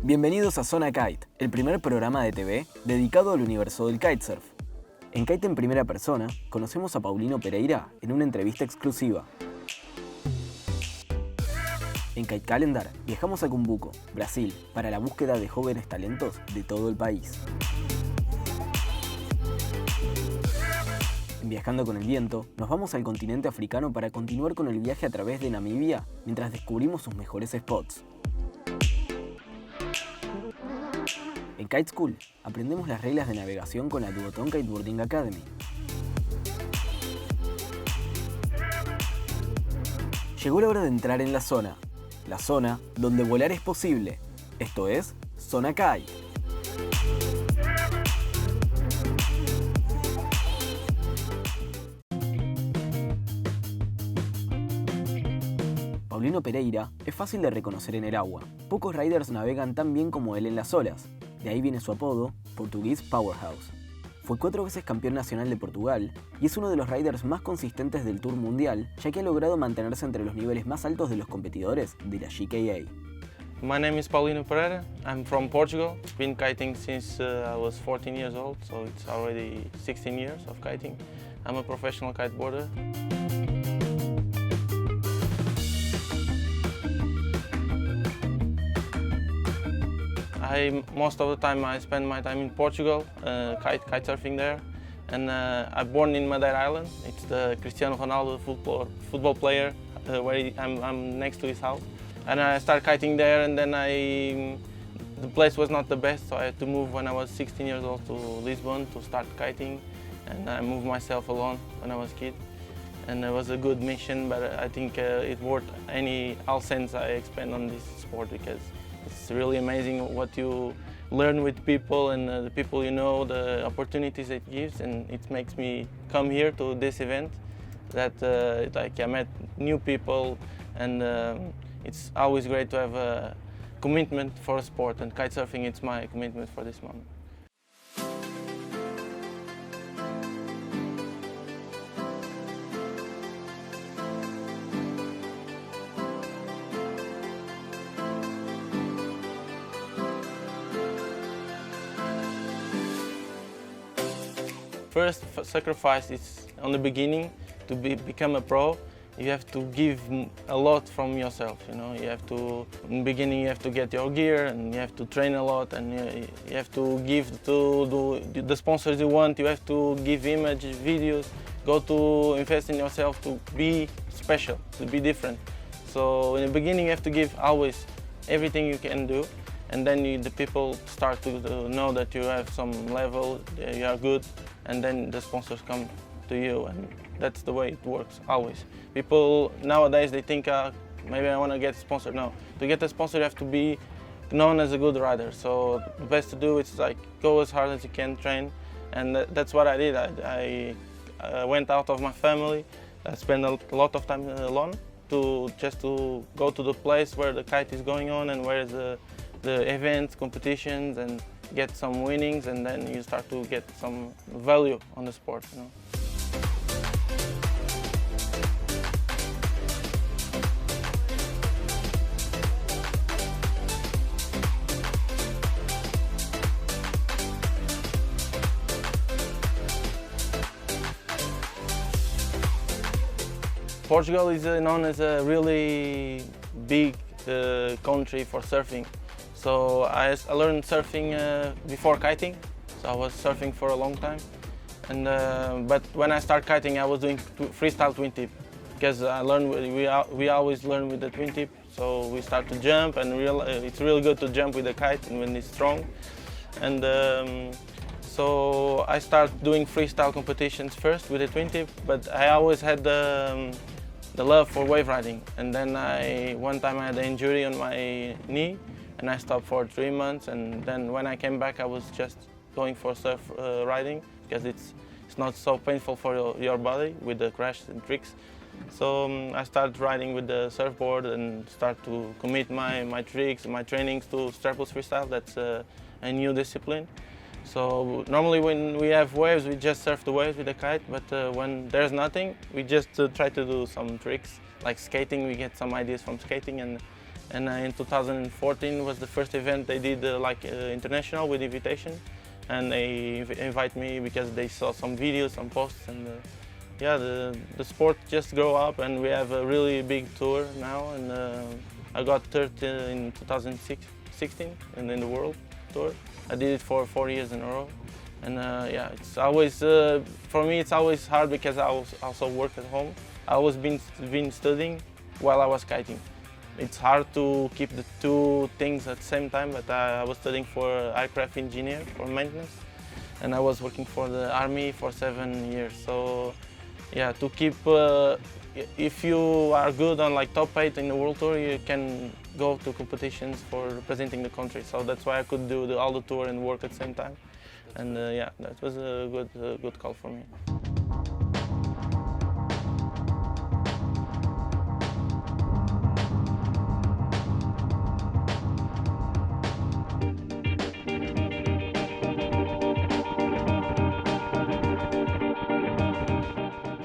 Bienvenidos a Zona Kite, el primer programa de TV dedicado al universo del kitesurf. En Kite en primera persona, conocemos a Paulino Pereira en una entrevista exclusiva. En Kite Calendar viajamos a Cumbuco, Brasil, para la búsqueda de jóvenes talentos de todo el país. En Viajando con el Viento, nos vamos al continente africano para continuar con el viaje a través de Namibia mientras descubrimos sus mejores spots. En Kite School, aprendemos las reglas de navegación con la Duotone Kiteboarding Academy. Llegó la hora de entrar en la zona donde volar es posible. Esto es Zona Kite. Paulino Pereira es fácil de reconocer en el agua. Pocos riders navegan tan bien como él en las olas. De ahí viene su apodo, Portuguese Powerhouse. Fue 4 veces campeón nacional de Portugal y es uno de los riders más consistentes del Tour Mundial, ya que ha logrado mantenerse entre los niveles más altos de los competidores de la GKA. My name is Paulino Pereira. I'm from Portugal. I've been kiting since I was 14 years old, so it's already 16 years of kiting. I'm a professional kiteboarder. Most of the time I spend my time in Portugal, kitesurfing there, and I'm born in Madeira Island. It's the Cristiano Ronaldo football player, where I'm next to his house. And I started kiting there, and then the place was not the best, so I had to move when I was 16 years old to Lisbon to start kiting, and I moved myself alone when I was a kid. And it was a good mission, but I think it worth all cents I spend on this sport, because it's really amazing what you learn with people and the people you know, the opportunities it gives, and it makes me come here to this event. That I met new people, and it's always great to have a commitment for a sport, and kitesurfing it's my commitment for this moment. First sacrifice is on the beginning to become a pro. You have to give a lot from yourself. You know, you have to in the beginning you have to get your gear, and you have to train a lot, and you have to give to the sponsors you want. You have to give images, videos, go to invest in yourself to be special, to be different. So in the beginning you have to give always everything you can do, and then the people start to know that you have some level, you are good. And then the sponsors come to you, and that's the way it works, always. People nowadays, they think, maybe I want to get sponsored. No, to get a sponsor you have to be known as a good rider. So the best to do is like go as hard as you can, train, and that's what I did. I went out of my family, I spent a lot of time alone just to go to the place where the kite is going on and where the events, competitions, and get some winnings, and then you start to get some value on the sport, you know. Portugal is known as a really big country for surfing. So I learned surfing before kiting, so I was surfing for a long time. And but when I started kiting, I was doing freestyle twin tip, because I learned we always learn with the twin tip. So we start to jump, and it's really good to jump with the kite and when it's strong. And so I started doing freestyle competitions first with the twin tip, but I always had the love for wave riding. And then one time I had an injury on my knee, and I stopped for 3 months, and then when I came back I was just going for surf riding, because it's not so painful for your body with the crash and tricks. So I started riding with the surfboard and start to commit my tricks and my trainings to strapless freestyle. That's a new discipline. So normally when we have waves, we just surf the waves with the kite, but when there's nothing, we just try to do some tricks. Like skating, we get some ideas from skating, and And in 2014 was the first event they did international with invitation, and they invite me because they saw some videos, some posts, and yeah, the sport just grow up, and we have a really big tour now. And I got third in 2016 and in the world tour. I did it for 4 years in a row. And yeah, it's always, for me it's always hard because I also work at home. I always been studying while I was kiting. It's hard to keep the two things at the same time, but I was studying for aircraft engineer for maintenance, and I was working for the army for 7 years. So yeah, to keep, if you are good on like top 8 in the world tour, you can go to competitions for representing the country. So that's why I could do all the tour and work at the same time. And yeah, that was a good call for me.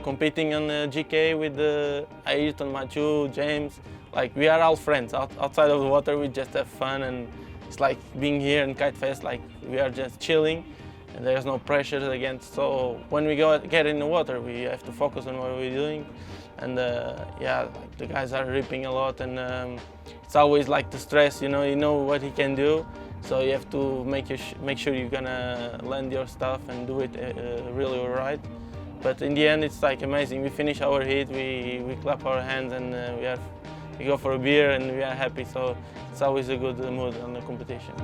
Competing on GK with Ayrton, Mathieu, James, like we are all friends. Outside of the water, we just have fun, and it's like being here in Kite Fest, like we are just chilling, and there's no pressure against. So when we get in the water, we have to focus on what we're doing, and yeah, like the guys are ripping a lot, and it's always like the stress. You know what he can do, so you have to make sure you're gonna land your stuff and do it really all right. But in the end, it's like amazing. We finish our heat, we clap our hands, and we go for a beer, and we are happy. So it's always a good mood on the competition.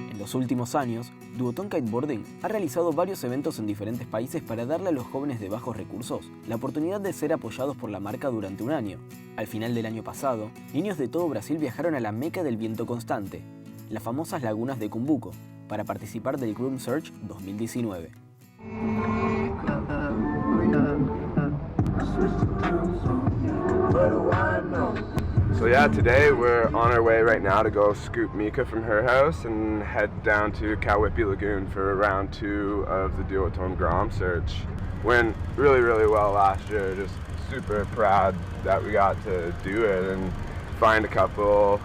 En los últimos años, Duotón Kiteboarding ha realizado varios eventos en diferentes países para darle a los jóvenes de bajos recursos la oportunidad de ser apoyados por la marca durante un año. Al final del año pasado, niños de todo Brasil viajaron a la meca del viento constante, las famosas lagunas de Cumbuco, para participar del Groom Search 2019. So yeah, today we're on our way right now to go scoop Mika from her house and head down to Kauwipi Lagoon for round 2 of the Duotone Grom Search. Went really well last year, just super proud that we got to do it and find a couple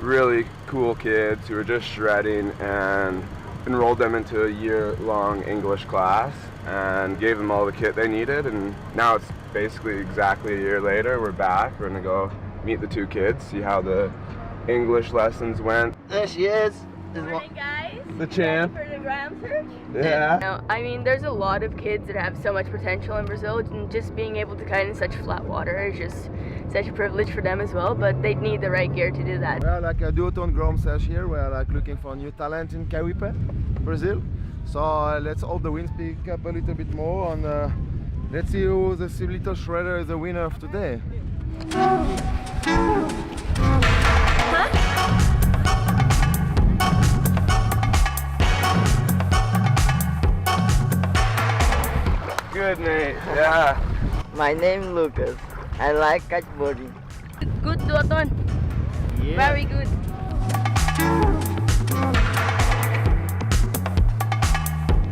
really cool kids who were just shredding, and enrolled them into a year-long English class and gave them all the kit they needed. And now it's basically exactly a year later, we're back. We're gonna go meet the 2 kids, see how the English lessons went. There she is. Morning, guys. The champ. Ready for the Gram Search? Yeah. No, I mean, there's a lot of kids that have so much potential in Brazil, and just being able to kite in such flat water is just such a privilege for them as well, but they need the right gear to do that. We're like a Duotone Grom Search here. We're like looking for new talent in Kauwipi, Brazil. So let's hope the winds pick up a little bit more, and let's see who the little shredder is the winner of today. Good, Nate. Yeah. My name is Lucas. I like kiteboarding. Good, Duotone. Yeah. Very good.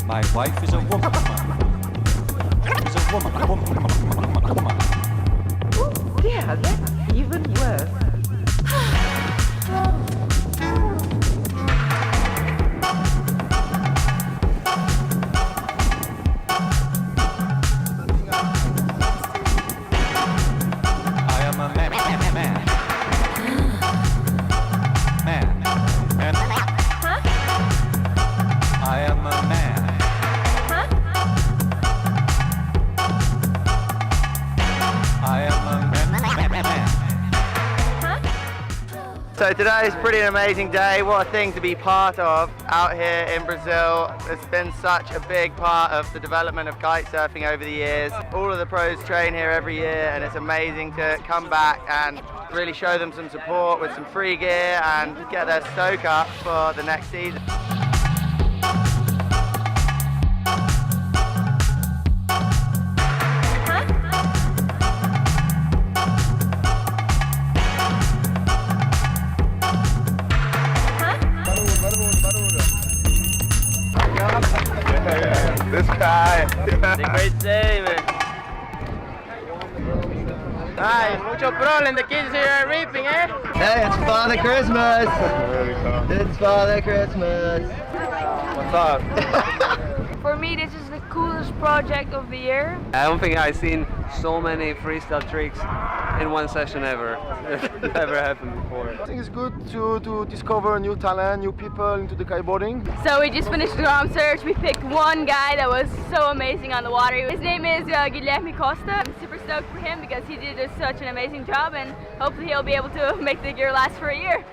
My wife is a woman. Is a woman. Yeah, that's even worse. I am a man. Huh? I am a man. Huh? I am a man. So today's pretty amazing day. What a thing to be part of out here in Brazil. It's been such a big part of the development of kite surfing over the years. All of the pros train here every year, and it's amazing to come back and really show them some support with some free gear and get their stoke up for the next season. It's a great day, man. Hi, mucho problem. The kids here are reaping, eh? Hey, it's Father Christmas! It's Father Christmas! What's up? For me, this is the coolest project of the year. I don't think I've seen so many freestyle tricks in one session ever. Never happened before. I think it's good to discover new talent, new people into the kiteboarding. So we just finished the Grom search. We picked one guy that was so amazing on the water. His name is Guilherme Costa. I'm super stoked for him because he did such an amazing job, and hopefully he'll be able to make the gear last for a year.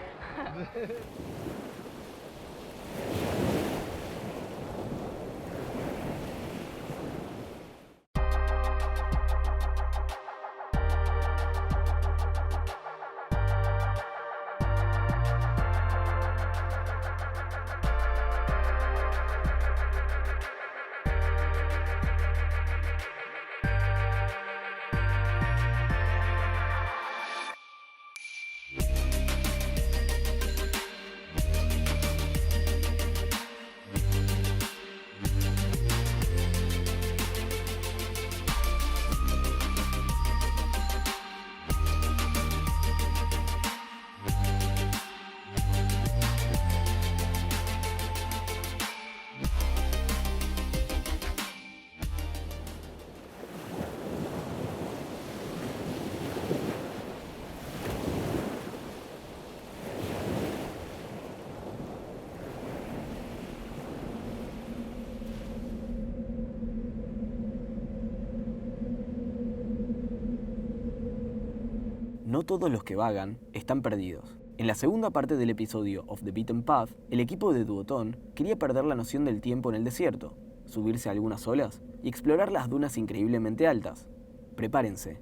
No todos los que vagan están perdidos. En la segunda parte del episodio Of the Beaten Path, el equipo de Duotón quería perder la noción del tiempo en el desierto, subirse a algunas olas y explorar las dunas increíblemente altas. Prepárense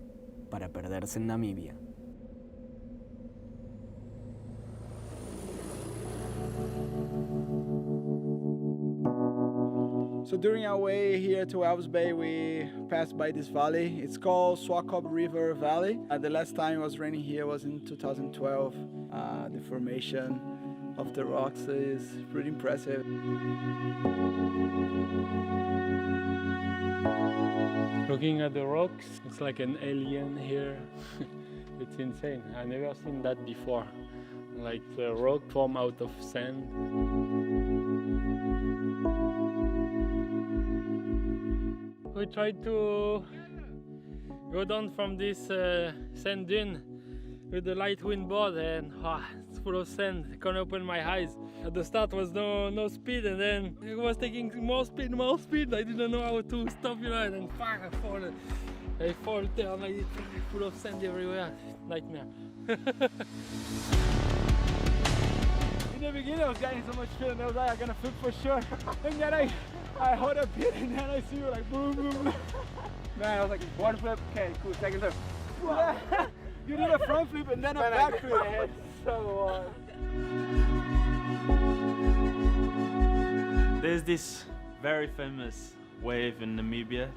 para perderse en Namibia. So during our way here to Elves Bay, we passed by this valley. It's called Swakop River Valley. The last time it was raining here was in 2012. The formation of the rocks is pretty impressive. Looking at the rocks, it's like an alien here. It's insane. I've never seen that before. Like the rock formed out of sand. We tried to go down from this sand dune with the light wind board, and it's full of sand. I can't open my eyes. At the start was no speed, and then it was taking more speed. I didn't know how to stop, and then I fall down like it's full of sand everywhere. Nightmare. In the beginning I was getting so much feeling, I was like, I'm gonna flip for sure. And then I hold a bit, and then I see you like boom, boom, boom. Man, I was like, one flip, okay, cool, second flip. You did a front flip and then a back flip. It's so hard. There's this very famous wave in Namibia.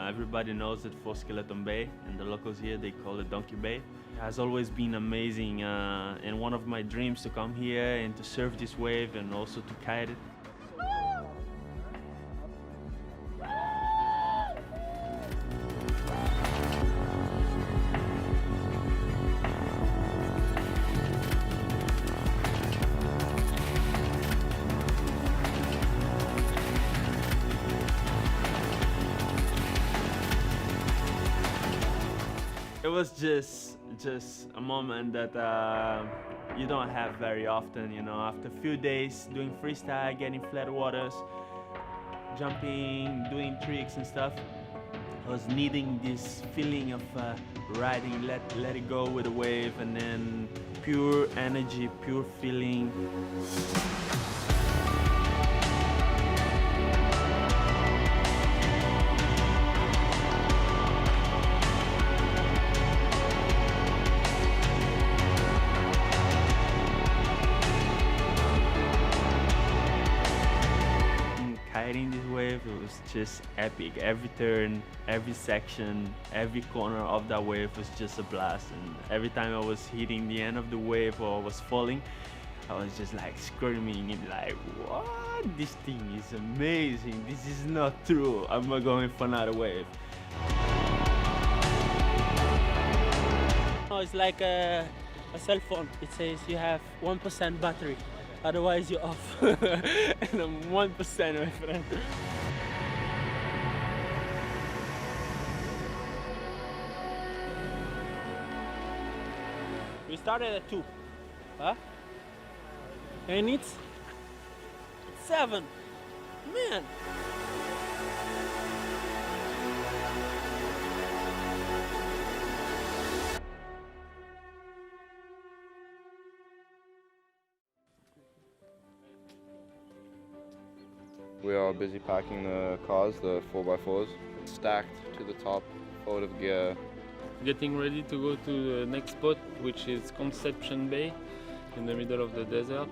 Everybody knows it for Skeleton Bay, and the locals here, they call it Donkey Bay. It has always been amazing, and one of my dreams to come here and to surf this wave and also to kite it. It was just a moment that you don't have very often, After a few days doing freestyle, getting flat waters, jumping, doing tricks and stuff, I was needing this feeling of riding, let it go with the wave, and then pure energy, pure feeling. Kiting this wave, it was just epic. Every turn, every section, every corner of that wave was just a blast. And every time I was hitting the end of the wave or I was falling, I was just like screaming and like, what? This thing is amazing. This is not true. I'm going for another wave. Oh, it's like a cell phone. It says you have 1% battery, otherwise you're off. And I'm 1%, my friend. We started at 2, huh? And it's 7, man. We are busy packing the cars, the 4x4s, stacked to the top, full of gear. Getting ready to go to the next spot, which is Conception Bay, in the middle of the desert.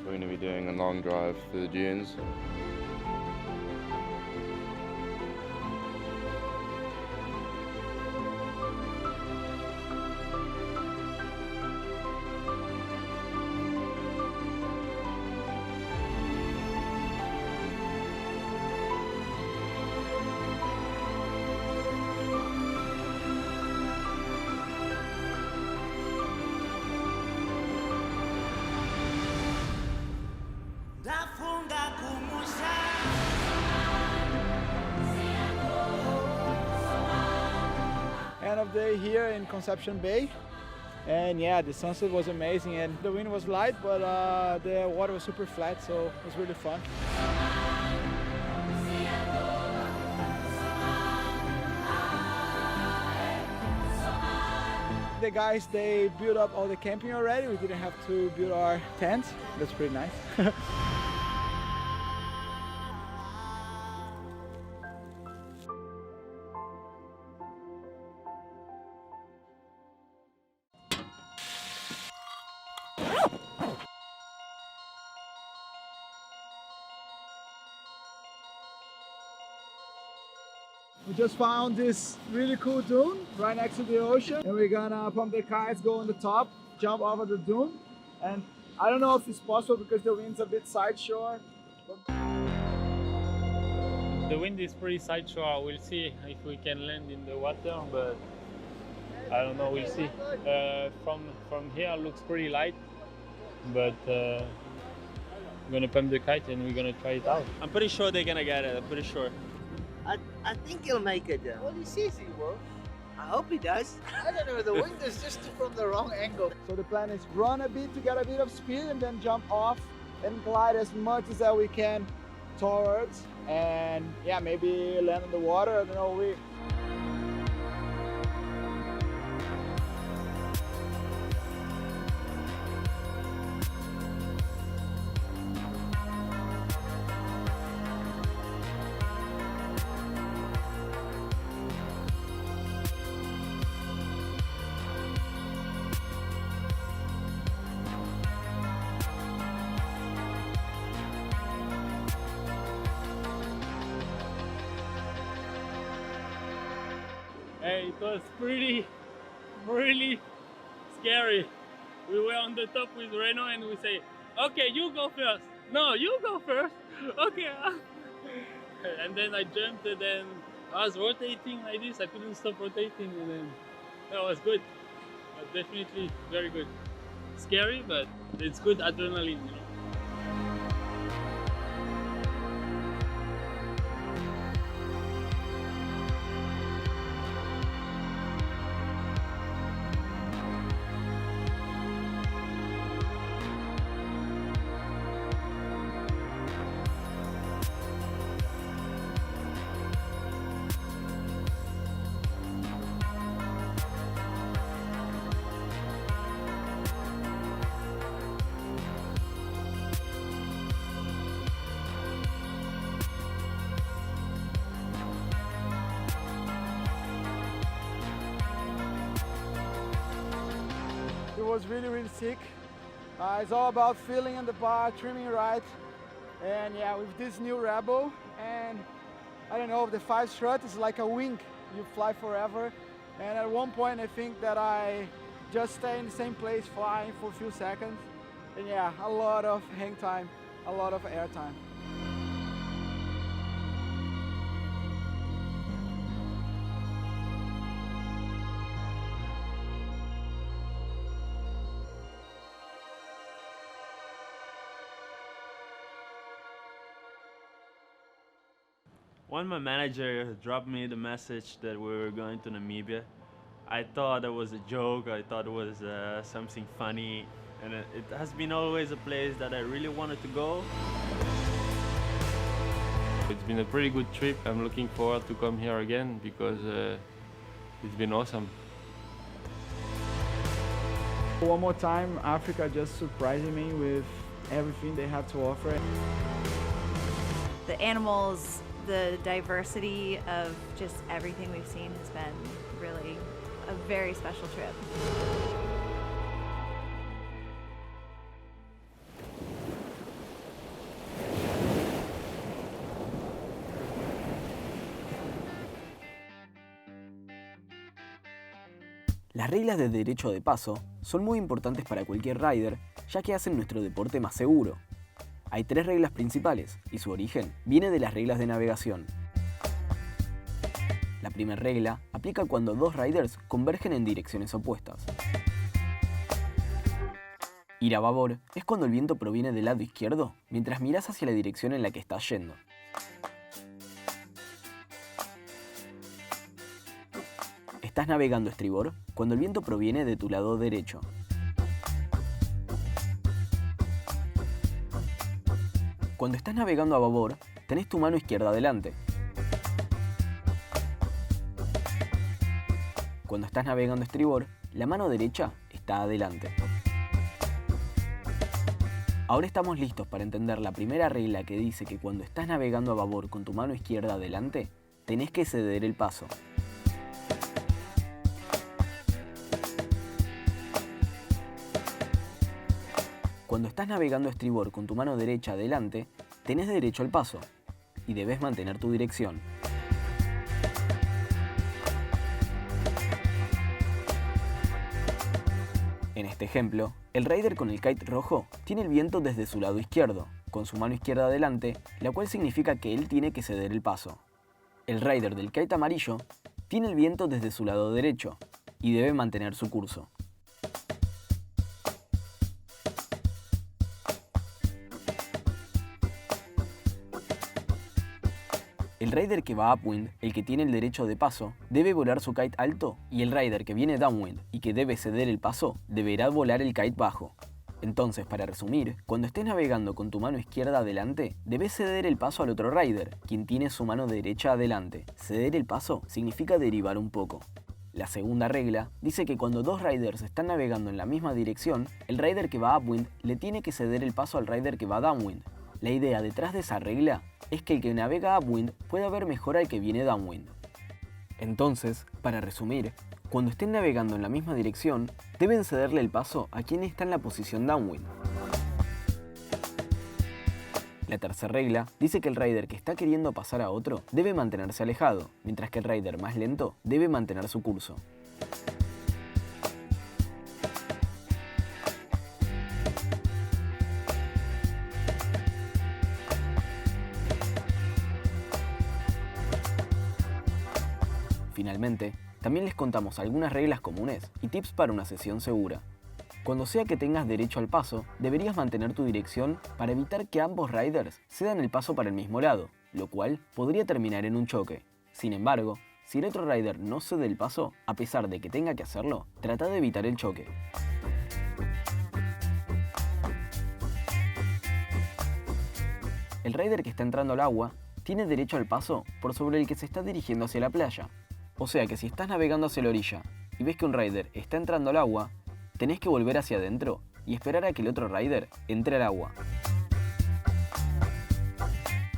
We're going to be doing a long drive through the dunes. End of day here in Conception Bay, and yeah, the sunset was amazing and the wind was light, but the water was super flat, so it was really fun. The guys, they built up all the camping already. We didn't have to build our tents. That's pretty nice. We just found this really cool dune right next to the ocean, and we're gonna pump the kites, go on the top, jump over the dune, and I don't know if it's possible because the wind's a bit side shore. The wind is pretty side shore. We'll see if we can land in the water, but I don't know, we'll see. From here it looks pretty light, but we're gonna pump the kite and we're gonna try it out. I'm pretty sure they're gonna get it, I'm pretty sure. I think he'll make it. Well, he says he will. I hope he does. I don't know, the wind is just from the wrong angle. So the plan is run a bit to get a bit of speed and then jump off and glide as much as that we can towards, and yeah, maybe land on the water. I don't know. Hey, it was really scary. We were on the top with Reno and we say, okay, you go first. No, you go first. Okay. And then I jumped and then I was rotating like this. I couldn't stop rotating, and then that was good. But definitely very good. Scary, but it's good adrenaline, you know. It was really sick. It's all about feeling in the bar, trimming right, and yeah, with this new Rebel, and I don't know, the 5 strut is like a wing. You fly forever, and at one point I think that I just stay in the same place flying for a few seconds, And yeah, a lot of hang time, a lot of air time. When my manager dropped me the message that we were going to Namibia, I thought it was a joke, I thought it was something funny, and it has been always a place that I really wanted to go. It's been a pretty good trip. I'm looking forward to come here again because it's been awesome. One more time, Africa just surprised me with everything they had to offer. The animals, the diversity of just everything we've seen has been really a very special trip. Las reglas de derecho de paso son muy importantes para cualquier rider, ya que hacen nuestro deporte más seguro. Hay 3 reglas principales, y su origen viene de las reglas de navegación. La primera regla aplica cuando 2 riders convergen en direcciones opuestas. Ir a babor es cuando el viento proviene del lado izquierdo, mientras miras hacia la dirección en la que estás yendo. Estás navegando estribor cuando el viento proviene de tu lado derecho. Cuando estás navegando a babor, tenés tu mano izquierda adelante. Cuando estás navegando a estribor, la mano derecha está adelante. Ahora estamos listos para entender la primera regla que dice que cuando estás navegando a babor con tu mano izquierda adelante, tenés que ceder el paso. Cuando estás navegando a estribor con tu mano derecha adelante, tenés derecho al paso y debes mantener tu dirección. En este ejemplo, el rider con el kite rojo tiene el viento desde su lado izquierdo, con su mano izquierda adelante, la cual significa que él tiene que ceder el paso. El rider del kite amarillo tiene el viento desde su lado derecho y debe mantener su curso. El rider que va upwind, el que tiene el derecho de paso, debe volar su kite alto, y el rider que viene downwind y que debe ceder el paso, deberá volar el kite bajo. Entonces, para resumir, cuando estés navegando con tu mano izquierda adelante, debes ceder el paso al otro rider, quien tiene su mano derecha adelante. Ceder el paso significa derivar un poco. La segunda regla dice que cuando 2 riders están navegando en la misma dirección, el rider que va upwind le tiene que ceder el paso al rider que va downwind. La idea detrás de esa regla es que el que navega upwind pueda ver mejor al que viene downwind. Entonces, para resumir, cuando estén navegando en la misma dirección, deben cederle el paso a quien está en la posición downwind. La tercera regla dice que el rider que está queriendo pasar a otro debe mantenerse alejado, mientras que el rider más lento debe mantener su curso. Finalmente, también les contamos algunas reglas comunes y tips para una sesión segura. Cuando sea que tengas derecho al paso, deberías mantener tu dirección para evitar que ambos riders cedan el paso para el mismo lado, lo cual podría terminar en un choque. Sin embargo, si el otro rider no cede el paso, a pesar de que tenga que hacerlo, trata de evitar el choque. El rider que está entrando al agua tiene derecho al paso por sobre el que se está dirigiendo hacia la playa. O sea que si estás navegando hacia la orilla y ves que un rider está entrando al agua, tenés que volver hacia adentro y esperar a que el otro rider entre al agua.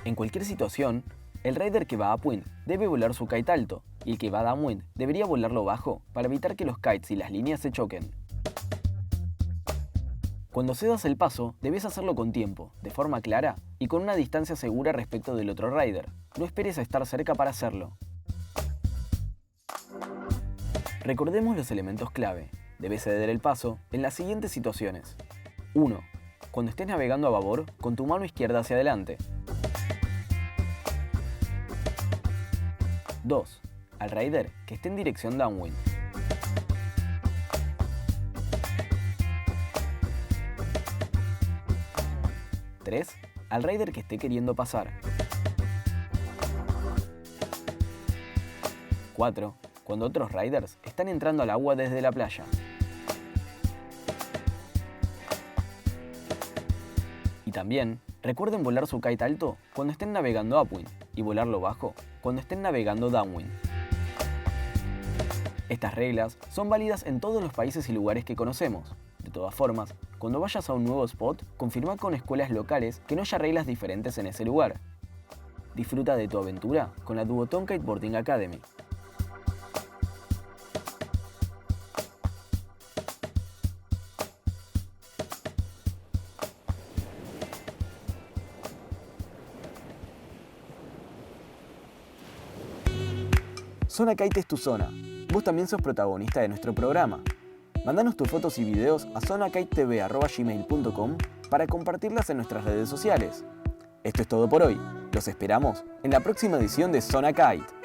En cualquier situación, el rider que va upwind debe volar su kite alto y el que va downwind debería volarlo bajo para evitar que los kites y las líneas se choquen. Cuando cedas el paso, debes hacerlo con tiempo, de forma clara y con una distancia segura respecto del otro rider. No esperes a estar cerca para hacerlo. Recordemos los elementos clave. Debes ceder el paso en las siguientes situaciones. 1. cuando estés navegando a babor con tu mano izquierda hacia adelante. 2. Al rider que esté en dirección downwind. 3. Al rider que esté queriendo pasar. 4. Cuando otros riders están entrando al agua desde la playa. Y también, recuerden volar su kite alto cuando estén navegando upwind y volarlo bajo cuando estén navegando downwind. Estas reglas son válidas en todos los países y lugares que conocemos. De todas formas, cuando vayas a un nuevo spot, confirma con escuelas locales que no haya reglas diferentes en ese lugar. Disfruta de tu aventura con la Duotone Kiteboarding Academy. Zona Kite es tu zona. Vos también sos protagonista de nuestro programa. Mándanos tus fotos y videos a zonakite.tv@gmail.com para compartirlas en nuestras redes sociales. Esto es todo por hoy. Los esperamos en la próxima edición de Zona Kite.